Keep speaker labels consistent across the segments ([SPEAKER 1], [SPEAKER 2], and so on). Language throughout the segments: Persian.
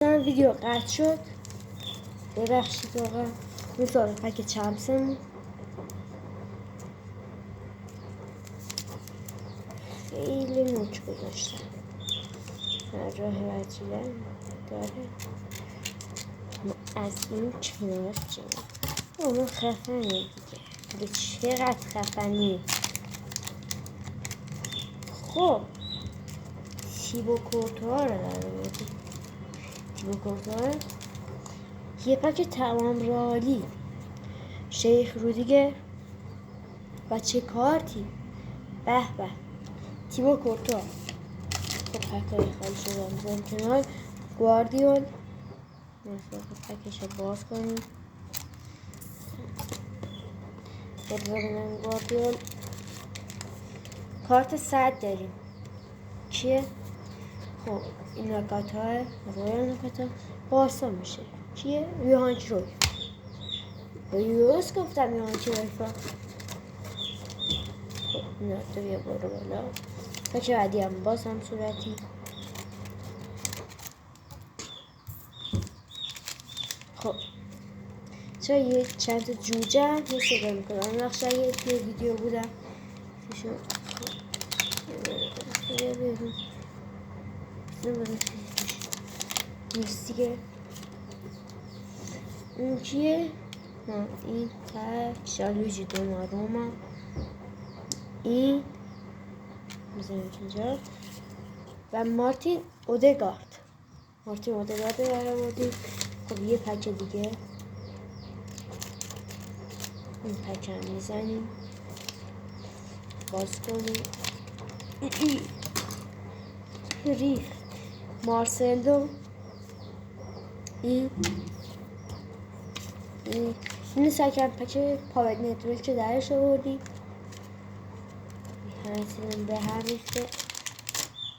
[SPEAKER 1] ویدیو قطع شد، ببخشید واقعا. این سال پک چمسمون خیلی نوچ گذاشتم، راه وجیله داره. از این کنار جمعه اونو خفنه دیگه، به چقدر خفنی. خب تیبو کورتوها رو در بودی. تیبو کورتوها یه پک تمام رالی، شیخ رودیگر و چه کارتی. به به تیبو کورتوها. خب پکای خالی شده بزن کنار. گواردیول مثلا پکش رو باز کنیم. ببینم گواردیول کارت 100 داریم. چیه؟ خب این نکات های روی نکات ها باسا میشه. چیه؟ یوهان کروی. به یوز گفتم یوهان کروی فا. خب اینا تو بیا برو بالا. پچه بعدی هم باز هم صورتی. خب چرا یه چند تا جوجه هم یه صدا میکنم. اون نقشه یه توی ویدیو بودم میشون. نیست دیگه. اون کیه؟ این پک شالوژی دوناروما. این میزنیم اینجا و مارتین اودگارد. مارتین اودگارد رو برآوردیم. خب یه پک دیگه این پک هم میزنیم باز کنیم. ریخ مارسلو. این سکن پچه پاور نتورک که درش آوردیم. همه به هم ریخته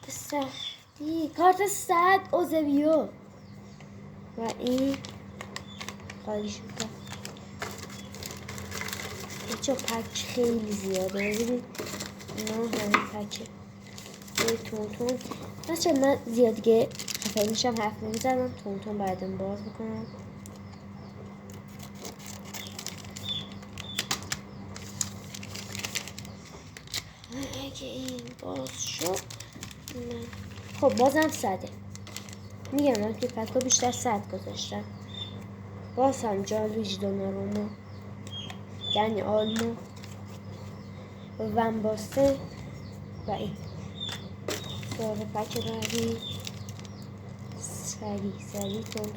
[SPEAKER 1] به سختی. کارت 100 اوزبیو و این خالی شده. بچه پک خیلی زیاده. ببینید اینا همه پکه تون. بچه من زیاد دیگه خفه میشم، حرف نمیزنم. تون بعدم باز میکنم. اگه این باز شد خب بازم 100. میگم من که پکا بیشتر 100 گذاشتم. باز هم جالوژی دوناروما، یعنی آلمو، ون باسته و این سوال پک بعدی. سری تون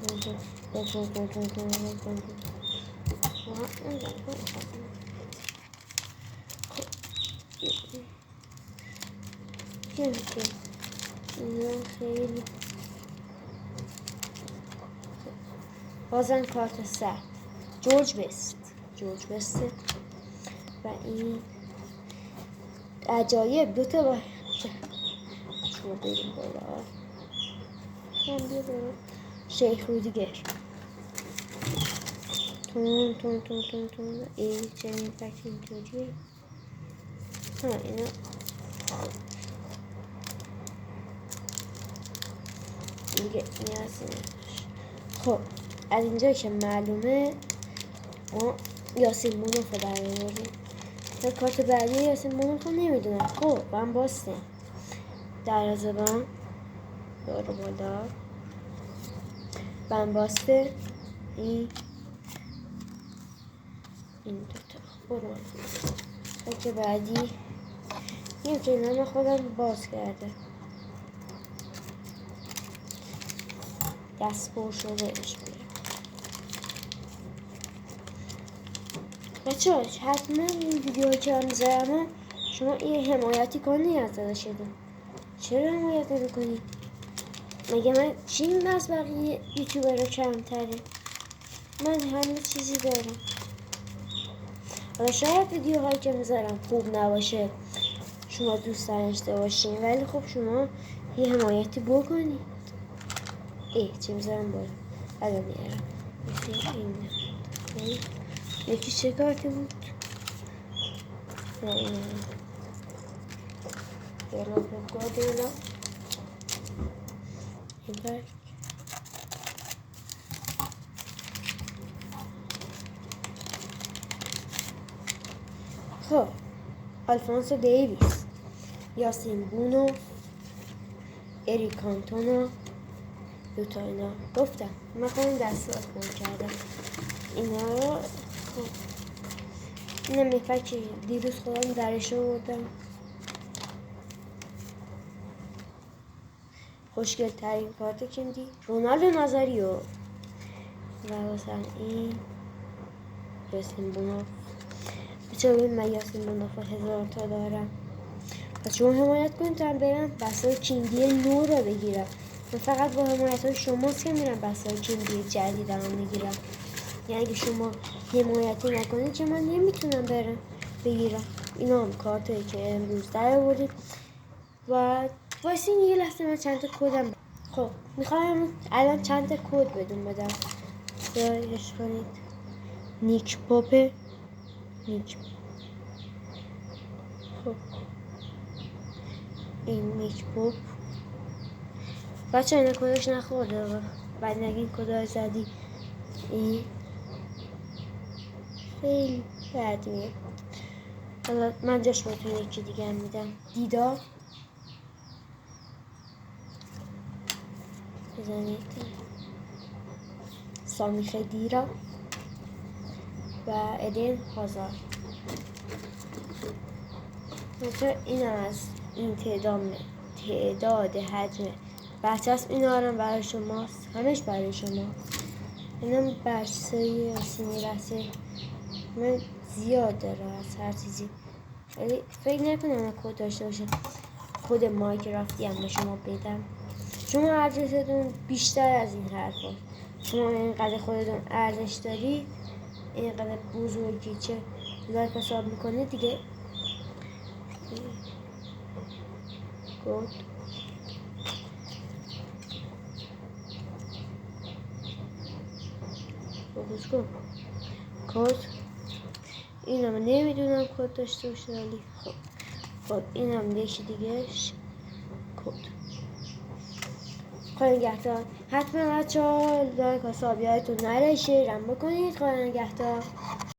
[SPEAKER 1] خیلی بازم کارت 100 جورج بست و این عجایب دوتا با شما بریم بالا. شیخ رودیگر تون این چنین پک اینطوریه. اینا دیگه نیازی نداشت. خب از اینجا که معلومه ما یاسین مونوفو در آوردیم. تا کارت بعدی یاسین مونوفو نمیدونم. خب من باسته در زبان دارو بالا من باسته این دوتا برو که بعدی این که من خودم باز کرده دست پر شده اش بیرم. بچه ها حتما این ویدیو که هم میذارم شما این حمایتی کنی از داداشتون. چرا حمایت نمی‌کنی؟ مگه من چیم از بقیه یوتیوبر رو کمتره؟ من همه چیزی دارم. حالا شاید ویدیوهایی که میذارم خوب نباشه، شما دوست داشته باشین، ولی خب شما یه حمایتی بکنید. چی میذارم بالا الان میارم. یکی چه کارتی بود؟ نه اینه گواردیولا این پک خب آلفونسو دیویس، یاسین بونو، اریک کانتونا، دوتا اینا گفتم من خودم دستورات کن کردم اینا رو. خب اینم میفک که دیروز خودم درش رو بردم. خوشگل ترین کارت کندی رونالدو نازاریو و مثلا این یاسین بونوف. بچه ببین من یاسین بونوف 1000 تا دارم. پس شما حمایت کنید تا برم بسای کینگی نو رو بگیرم. من فقط با حمایت های شماست که میرم بسای کینگی جدید هم میگیرم. یعنی اگه شما حمایتی نکنید که من نمیتونم برم بگیرم. اینا هم کارتایی که امروز در آوردیم و واسین یه لحظه من چند تا کدم خب میخوام الان چند تا کد بدون بدم. سرچ کنید نیک پاپ نیک. خب این نیک پاپ بچه اینا کدش نخورده بعد نگین کدای زدی. این خیلی بد میاد. حالا من جاش بهتون یکی دیگه هم میدم. دیدا بزنید سامی خدیرا و ادن هازار. مثلا این هم از این تعداد حجم برچسب این هم برای شماست. همش برای شما. اینم برسایی آسینی رسه من زیاد داره از هر چیزی. ولی فکر نکنم من کد داشته باشه خود مایکرافتی هم به شما بدم. شما ارزشتون بیشتر از این حرف هست. شما اینقدر خودتون ارزش داری اینقدر بزرگی چه لایک حساب میکنه دیگه. کد بگوش کن کد این هم نمیدونم کد داشته باشه ولی خب این هم یکی دیگهش کد. خواهی نگهدار. حتما بچه ها لایک حسابی هایتون نره شیرم بکنید. خواهی نگهدار.